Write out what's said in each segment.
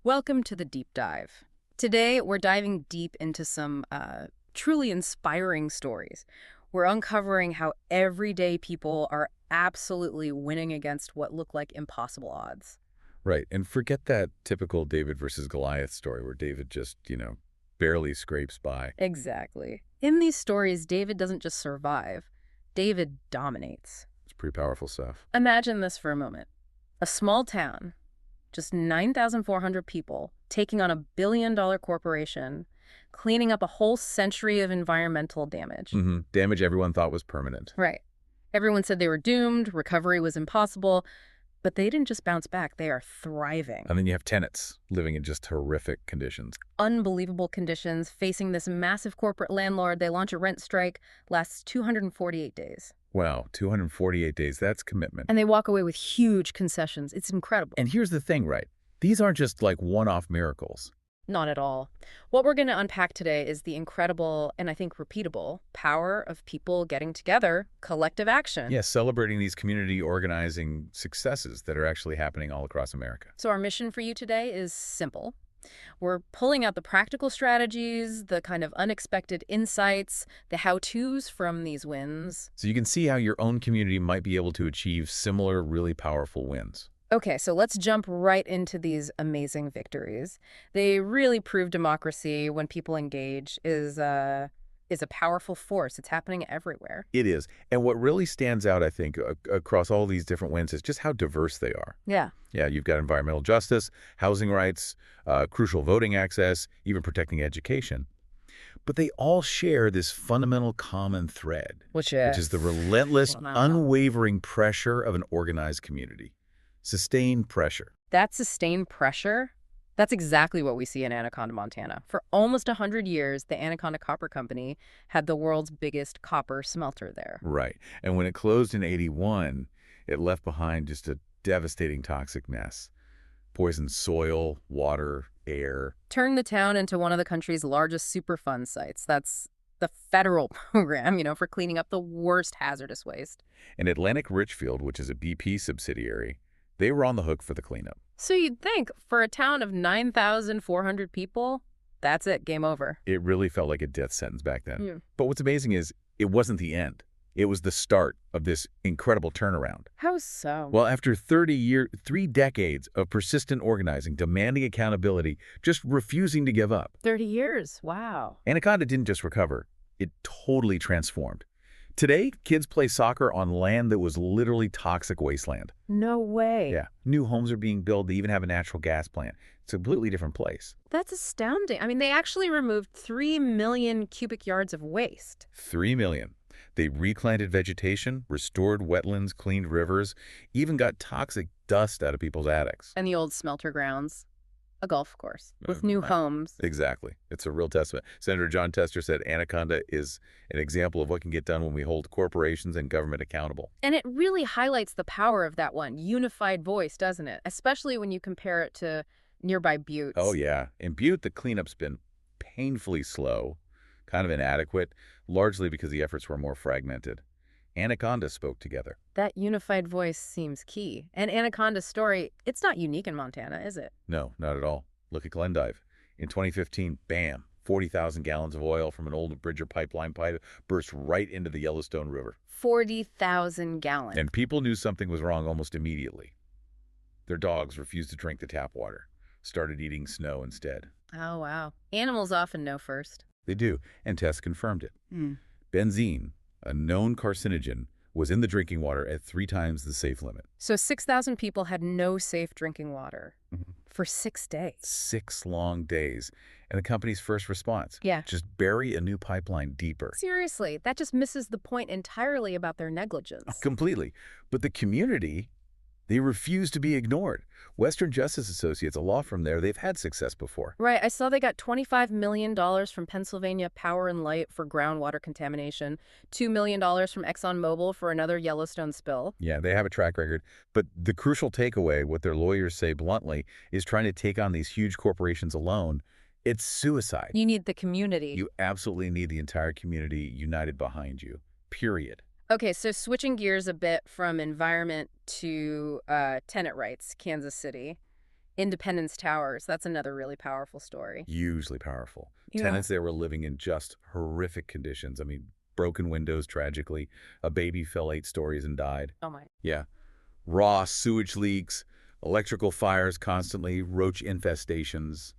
Welcome to the Deep Dive. Today, we're diving deep into some truly inspiring stories. We're uncovering how everyday people are absolutely winning against what look like impossible odds. Right. And forget that typical David versus Goliath story where David just, barely scrapes by. Exactly. In these stories, David doesn't just survive, David dominates. It's pretty powerful stuff. Imagine this for a moment. A small town, just 9,400 people, taking on $1 billion corporation, cleaning up a whole century of environmental damage. Damage everyone thought was permanent. Right. Everyone said they were doomed, recovery was impossible, but they didn't just bounce back, they are thriving. And then you have tenants living in just horrific conditions. Unbelievable conditions, facing this massive corporate landlord. They launch a rent strike, lasts 248 days. Wow, 248 days, that's commitment. And they walk away with huge concessions. It's incredible. And here's the thing, right? These aren't just like one-off miracles. Not at all. What we're going to unpack today is the incredible, and I think repeatable, power of people getting together, collective action. Yes, celebrating these community organizing successes that are actually happening all across America. So our mission for you today is simple. We're pulling out the practical strategies, the kind of unexpected insights, the how-tos from these wins. So you can see how your own community might be able to achieve similar, really powerful wins. Okay, so let's jump right into these amazing victories. They really prove democracy when people engage is a powerful force. It's happening everywhere. It is. And what really stands out, I think, across all these different wins is just how diverse they are. Yeah. Yeah, you've got environmental justice, housing rights, crucial voting access, even protecting education. But they all share this fundamental common thread, Which is the relentless, unwavering pressure of an organized community. Sustained pressure. That sustained pressure, that's exactly what we see in Anaconda, Montana. For almost 100 years, the Anaconda Copper Company had the world's biggest copper smelter there. Right. And when it closed in '81, it left behind just a devastating toxic mess. Poisoned soil, water, air. Turned the town into one of the country's largest Superfund sites. That's the federal program, for cleaning up the worst hazardous waste. And Atlantic Richfield, which is a BP subsidiary, they were on the hook for the cleanup. So you'd think, for a town of 9,400 people, that's it, game over. It really felt like a death sentence back then. Yeah. But what's amazing is it wasn't the end. It was the start of this incredible turnaround. How so? Well, after 3 decades of persistent organizing, demanding accountability, just refusing to give up, 30 years, wow. Anaconda didn't just recover, it totally transformed. Today, kids play soccer on land that was literally toxic wasteland. No way. Yeah. New homes are being built. They even have a natural gas plant. It's a completely different place. That's astounding. I mean, they actually removed 3 million cubic yards of waste. 3 million. They replanted vegetation, restored wetlands, cleaned rivers, even got toxic dust out of people's attics. And the old smelter grounds. A golf course with new homes. Exactly. It's a real testament. Senator John Tester said Anaconda is an example of what can get done when we hold corporations and government accountable. And it really highlights the power of that one unified voice, doesn't it? Especially when you compare it to nearby Buttes. Oh, yeah. In Butte, the cleanup's been painfully slow, kind of inadequate, largely because the efforts were more fragmented. Anaconda spoke together. That unified voice seems key. And Anaconda's story, it's not unique in Montana, is it? No, not at all. Look at Glendive. In 2015, bam, 40,000 gallons of oil from an old Bridger pipeline pipe burst right into the Yellowstone River. 40,000 gallons. And people knew something was wrong almost immediately. Their dogs refused to drink the tap water, started eating snow instead. Oh, wow. Animals often know first. They do, and tests confirmed it. Benzene, a known carcinogen, was in the drinking water at 3 times the safe limit. So 6,000 people had no safe drinking water for 6 days. 6 long days. And the company's first response? Yeah. Just bury a new pipeline deeper. Seriously, that just misses the point entirely about their negligence. Completely. But the community, they refuse to be ignored. Western Justice Associates, a law firm there, they've had success before. Right. I saw they got $25 million from Pennsylvania Power and Light for groundwater contamination, $2 million from ExxonMobil for another Yellowstone spill. Yeah, they have a track record. But the crucial takeaway, what their lawyers say bluntly, is trying to take on these huge corporations alone, it's suicide. You need the community. You absolutely need the entire community united behind you, period. Okay, so switching gears a bit from environment to tenant rights, Kansas City. Independence Towers, that's another really powerful story. Hugely powerful. Yeah. Tenants there were living in just horrific conditions. I mean, broken windows, tragically. A baby fell 8 stories and died. Oh my. Yeah. Raw sewage leaks, electrical fires constantly, roach infestations.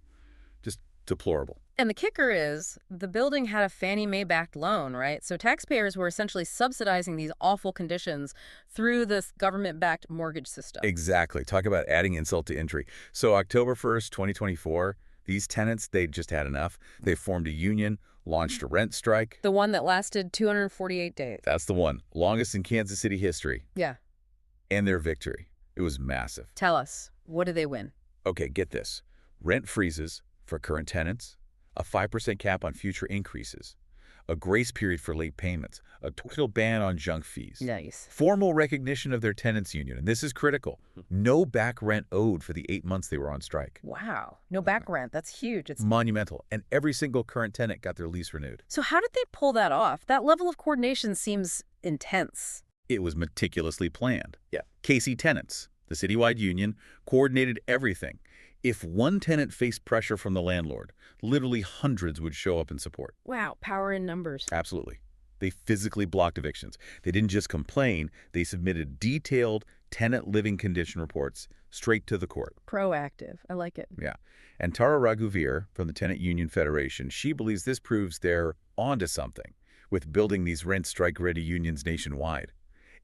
Just deplorable. And the kicker is, the building had a Fannie Mae-backed loan, right? So taxpayers were essentially subsidizing these awful conditions through this government-backed mortgage system. Exactly. Talk about adding insult to injury. So October 1st, 2024, these tenants, they just had enough. They formed a union, launched a rent strike. The one that lasted 248 days. That's the one. Longest in Kansas City history. Yeah. And their victory. It was massive. Tell us, what did they win? Okay, get this. Rent freezes for current tenants, a 5% cap on future increases, a grace period for late payments, a total ban on junk fees. Nice. Formal recognition of their tenants union, and this is critical. No back rent owed for the 8 months they were on strike. Wow. No back rent. That's huge. It's Monumental. And every single current tenant got their lease renewed. So how did they pull that off? That level of coordination seems intense. It was meticulously planned. Yeah. KC Tenants, the citywide union, coordinated everything. If one tenant faced pressure from the landlord, literally hundreds would show up in support. Wow. Power in numbers. Absolutely. They physically blocked evictions. They didn't just complain, they submitted detailed tenant living condition reports straight to the court. Proactive. I like it. Yeah. And Tara Raghuvir from the Tenant Union Federation, she believes this proves they're onto something with building these rent strike-ready unions nationwide.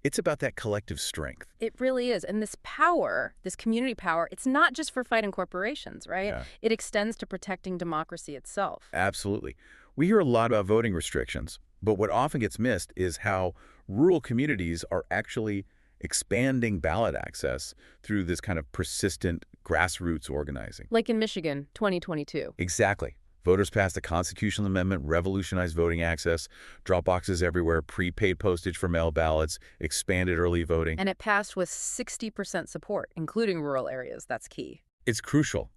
It's about that collective strength. It really is. And this power, this community power, it's not just for fighting corporations, right? Yeah. It extends to protecting democracy itself. Absolutely. We hear a lot about voting restrictions, but what often gets missed is how rural communities are actually expanding ballot access through this kind of persistent grassroots organizing. Like in Michigan, 2022. Exactly. Voters passed a constitutional amendment, revolutionized voting access, drop boxes everywhere, prepaid postage for mail ballots, expanded early voting. And it passed with 60% support, including rural areas. That's key. It's crucial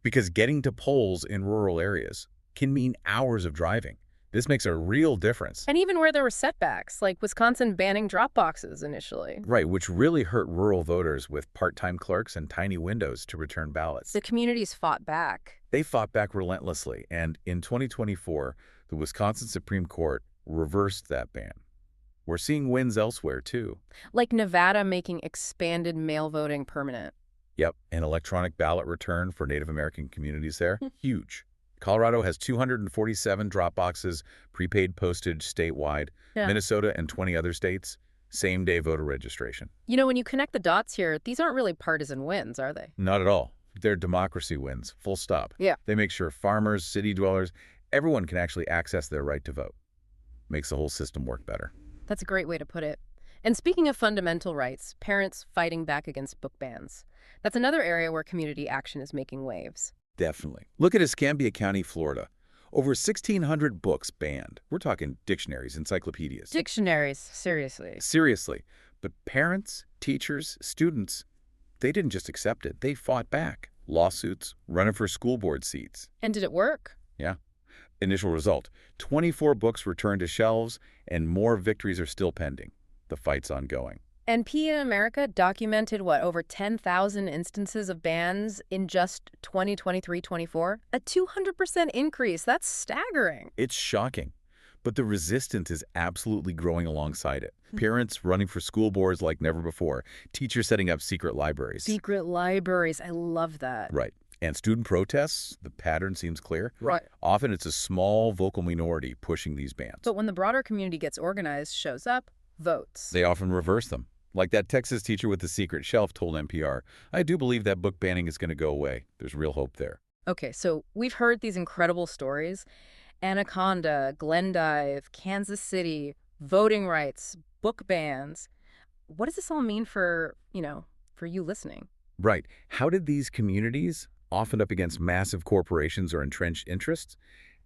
because getting to polls in rural areas can mean hours of driving. This makes a real difference. And even where there were setbacks, like Wisconsin banning drop boxes initially. Right, which really hurt rural voters with part-time clerks and tiny windows to return ballots. The communities fought back. They fought back relentlessly, and in 2024, the Wisconsin Supreme Court reversed that ban. We're seeing wins elsewhere, too. Like Nevada making expanded mail voting permanent. Yep, an electronic ballot return for Native American communities there. Huge. Colorado has 247 drop boxes, prepaid postage statewide. Yeah. Minnesota and 20 other states, same-day voter registration. You know, when you connect the dots here, these aren't really partisan wins, are they? Not at all. They're democracy wins, full stop. Yeah. They make sure farmers, city dwellers, everyone can actually access their right to vote. Makes the whole system work better. That's a great way to put it. And speaking of fundamental rights, parents fighting back against book bans. That's another area where community action is making waves. Definitely. Look at Escambia County, Florida. Over 1,600 books banned. We're talking dictionaries, encyclopedias. Dictionaries, seriously. Seriously. But parents, teachers, students, they didn't just accept it. They fought back. Lawsuits, running for school board seats. And did it work? Yeah. Initial result, 24 books returned to shelves, and more victories are still pending. The fight's ongoing. And PETA America documented, over 10,000 instances of bans in just 2023-24? A 200% increase. That's staggering. It's shocking. But the resistance is absolutely growing alongside it. Parents running for school boards like never before. Teachers setting up secret libraries. Secret libraries. I love that. Right. And student protests, the pattern seems clear. Right. Often it's a small vocal minority pushing these bans. But when the broader community gets organized, shows up, votes. They often reverse them. Like that Texas teacher with the secret shelf told NPR, I do believe that book banning is going to go away. There's real hope there. Okay, so we've heard these incredible stories. Anaconda, Glendive, Kansas City, voting rights, book bans. What does this all mean for you listening? Right. How did these communities, often up against massive corporations or entrenched interests,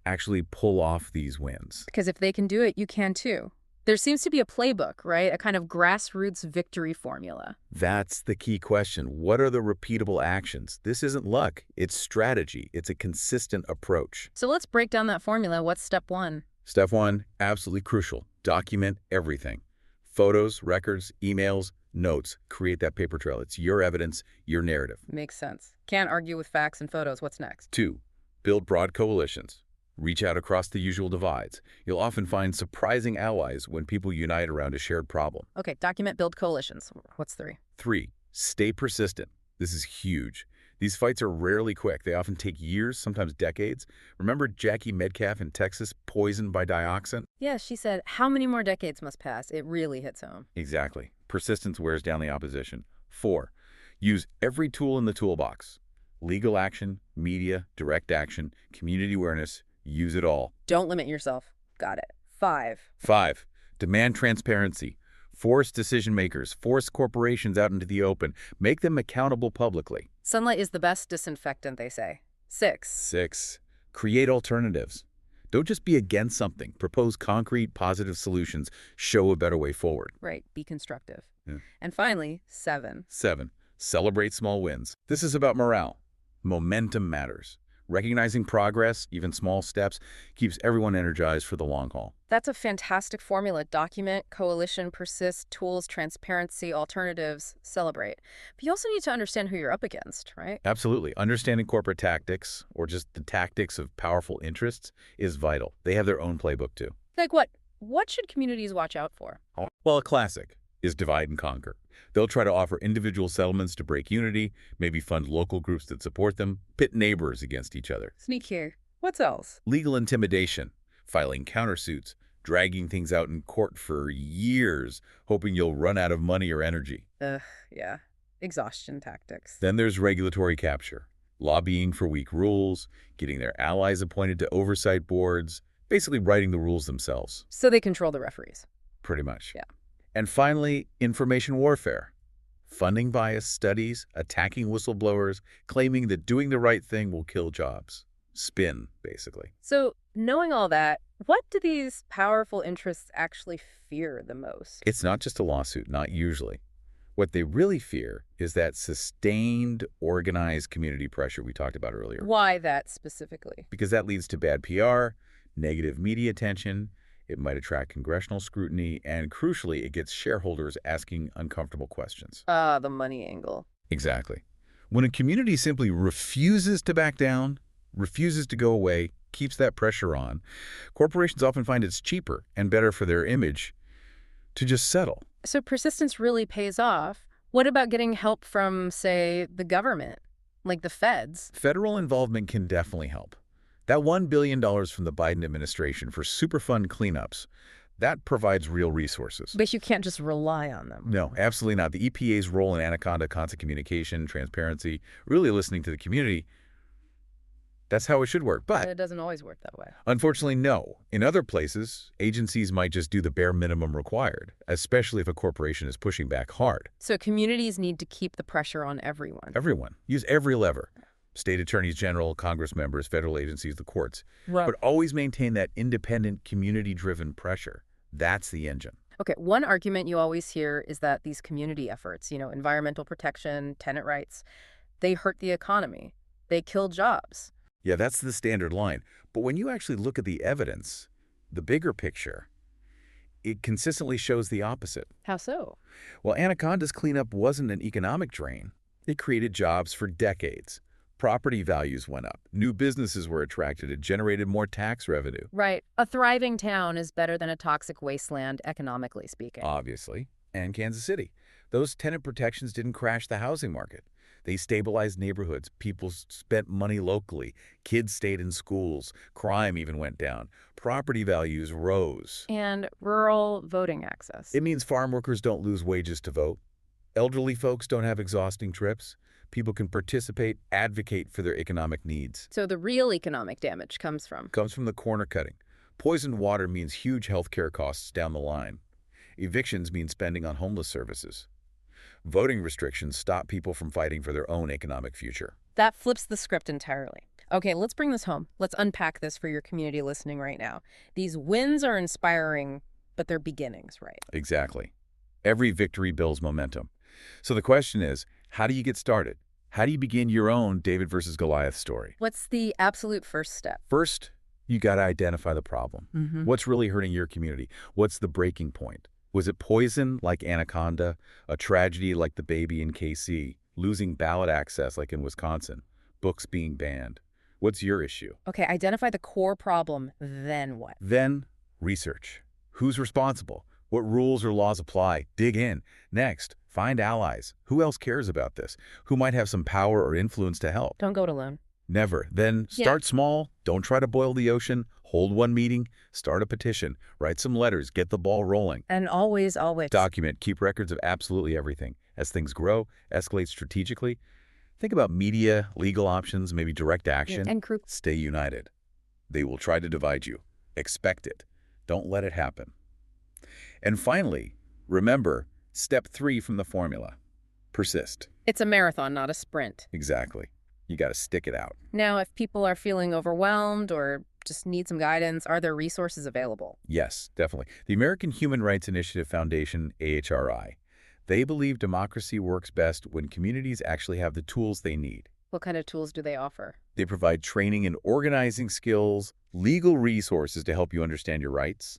actually pull off these wins? Because if they can do it, you can too. There seems to be a playbook, right? A kind of grassroots victory formula. That's the key question. What are the repeatable actions? This isn't luck. It's strategy. It's a consistent approach. So let's break down that formula. What's step one? Step one, absolutely crucial. Document everything. Photos, records, emails, notes, create that paper trail. It's your evidence, your narrative. Makes sense. Can't argue with facts and photos. What's next? 2, build broad coalitions. Reach out across the usual divides. You'll often find surprising allies when people unite around a shared problem. Okay, document, build coalitions. What's 3? 3, stay persistent. This is huge. These fights are rarely quick. They often take years, sometimes decades. Remember Jackie Metcalf in Texas, poisoned by dioxin? Yeah, she said, how many more decades must pass? It really hits home. Exactly. Persistence wears down the opposition. 4, use every tool in the toolbox. Legal action, media, direct action, community awareness. Use it all. Don't limit yourself. Got it. 5. 5, demand transparency. Force decision makers, force corporations out into the open. Make them accountable publicly. Sunlight is the best disinfectant, they say. 6. 6, create alternatives. Don't just be against something. Propose concrete, positive solutions. Show a better way forward. Right, be constructive. Yeah. And finally, 7. 7, celebrate small wins. This is about morale. Momentum matters. Recognizing progress, even small steps, keeps everyone energized for the long haul. That's a fantastic formula. Document, coalition, persist, tools, transparency, alternatives, celebrate. But you also need to understand who you're up against, right? Absolutely. Understanding corporate tactics, or just the tactics of powerful interests, is vital. They have their own playbook, too. Like what? What should communities watch out for? Well, a classic is divide and conquer. They'll try to offer individual settlements to break unity, maybe fund local groups that support them, pit neighbors against each other. Sneak here. What's else? Legal intimidation, filing countersuits, dragging things out in court for years, hoping you'll run out of money or energy. Yeah. Exhaustion tactics. Then there's regulatory capture, lobbying for weak rules, getting their allies appointed to oversight boards, basically writing the rules themselves. So they control the referees. Pretty much. Yeah. And finally, information warfare. Funding bias studies, attacking whistleblowers, claiming that doing the right thing will kill jobs. Spin, basically. So knowing all that, what do these powerful interests actually fear the most? It's not just a lawsuit, not usually. What they really fear is that sustained, organized community pressure we talked about earlier. Why that specifically? Because that leads to bad PR, negative media attention, it might attract congressional scrutiny, and crucially, it gets shareholders asking uncomfortable questions. The money angle. Exactly. When a community simply refuses to back down, refuses to go away, keeps that pressure on, corporations often find it's cheaper and better for their image to just settle. So persistence really pays off. What about getting help from, say, the government, like the feds? Federal involvement can definitely help. That $1 billion from the Biden administration for Superfund cleanups, that provides real resources. But you can't just rely on them. No, absolutely not. The EPA's role in Anaconda, constant communication, transparency, really listening to the community, that's how it should work. But it doesn't always work that way. Unfortunately, no. In other places, agencies might just do the bare minimum required, especially if a corporation is pushing back hard. So communities need to keep the pressure on everyone. Everyone. Use every lever. State attorneys general, Congress members, federal agencies, the courts. Right. But always maintain that independent, community-driven pressure. That's the engine. Okay, one argument you always hear is that these community efforts, environmental protection, tenant rights, they hurt the economy. They kill jobs. Yeah, that's the standard line. But when you actually look at the evidence, the bigger picture, it consistently shows the opposite. How so? Well, Anaconda's cleanup wasn't an economic drain. It created jobs for decades. Property values went up. New businesses were attracted. It generated more tax revenue. Right. A thriving town is better than a toxic wasteland, economically speaking. Obviously. And Kansas City. Those tenant protections didn't crash the housing market. They stabilized neighborhoods. People spent money locally. Kids stayed in schools. Crime even went down. Property values rose. And rural voting access. It means farm workers don't lose wages to vote. Elderly folks don't have exhausting trips. People can participate, advocate for their economic needs. So the real economic damage comes from the corner cutting. Poisoned water means huge healthcare costs down the line. Evictions mean spending on homeless services. Voting restrictions stop people from fighting for their own economic future. That flips the script entirely. Okay, let's bring this home. Let's unpack this for your community listening right now. These wins are inspiring, but they're beginnings, right? Exactly. Every victory builds momentum. So the question is, how do you get started? How do you begin your own David versus Goliath story? What's the absolute first step? First, you got to identify the problem. What's really hurting your community? What's the breaking point? Was it poison like Anaconda, a tragedy like the baby in KC, losing ballot access like in Wisconsin, books being banned? What's your issue? Okay, identify the core problem, then what? Then, research. Who's responsible? What rules or laws apply? Dig in. Next, find allies. Who else cares about this? Who might have some power or influence to help? Don't go it alone. Never. Then Yeah. start small. Don't try to boil the ocean. Hold one meeting. Start a petition. Write some letters. Get the ball rolling. And always, always. Document. Keep records of absolutely everything. As things grow, escalate strategically. Think about media, legal options, maybe direct action. And crew. Stay united. They will try to divide you. Expect it. Don't let it happen. And finally, remember, step 3 from the formula. Persist. It's a marathon, not a sprint. Exactly. You got to stick it out. Now, if people are feeling overwhelmed or just need some guidance, are there resources available? Yes, definitely. The American Human Rights Initiative Foundation, AHRI, they believe democracy works best when communities actually have the tools they need. What kind of tools do they offer? They provide training in organizing skills, legal resources to help you understand your rights,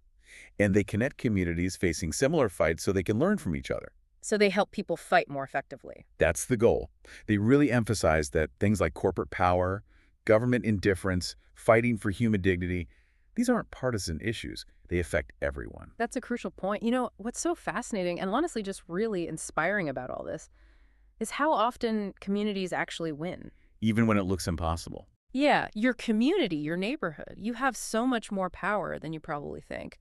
and they connect communities facing similar fights so they can learn from each other. So they help people fight more effectively. That's the goal. They really emphasize that things like corporate power, government indifference, fighting for human dignity, these aren't partisan issues. They affect everyone. That's a crucial point. You know, what's so fascinating and honestly just really inspiring about all this is how often communities actually win. Even when it looks impossible. Yeah, your community, your neighborhood, you have so much more power than you probably think.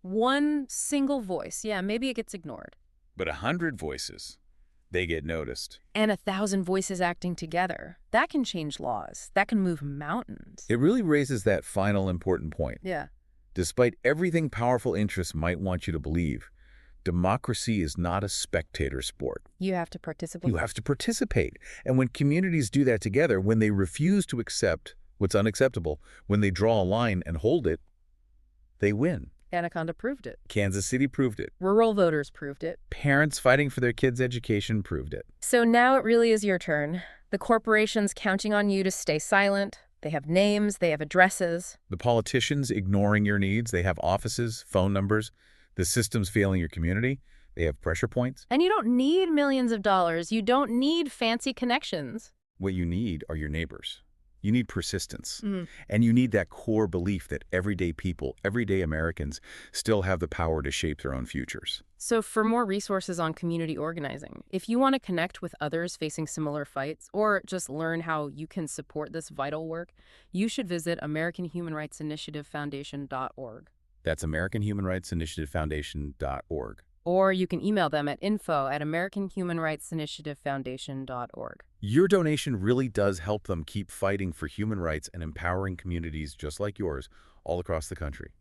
One single voice, yeah, maybe it gets ignored. But 100 voices, they get noticed. And 1,000 voices acting together, that can change laws. That can move mountains. It really raises that final important point. Yeah. Despite everything powerful interests might want you to believe, democracy is not a spectator sport. You have to participate. You have to participate. And when communities do that together, when they refuse to accept what's unacceptable, when they draw a line and hold it, they win. Anaconda proved it. Kansas City proved it. Rural voters proved it. Parents fighting for their kids' education proved it. So now it really is your turn. The corporation's counting on you to stay silent. They have names, they have addresses. The politicians ignoring your needs, they have offices, phone numbers. The system's failing your community, they have pressure points. And you don't need millions of dollars. You don't need fancy connections. What you need are your neighbors. You need persistence. And you need that core belief that everyday people, everyday Americans, still have the power to shape their own futures. So for more resources on community organizing, if you want to connect with others facing similar fights or just learn how you can support this vital work, you should visit AmericanHumanRightsInitiativeFoundation.org. That's AmericanHumanRightsInitiativeFoundation.org. Or you can email them at info@AmericanHumanRightsInitiativeFoundation.org. Your donation really does help them keep fighting for human rights and empowering communities just like yours all across the country.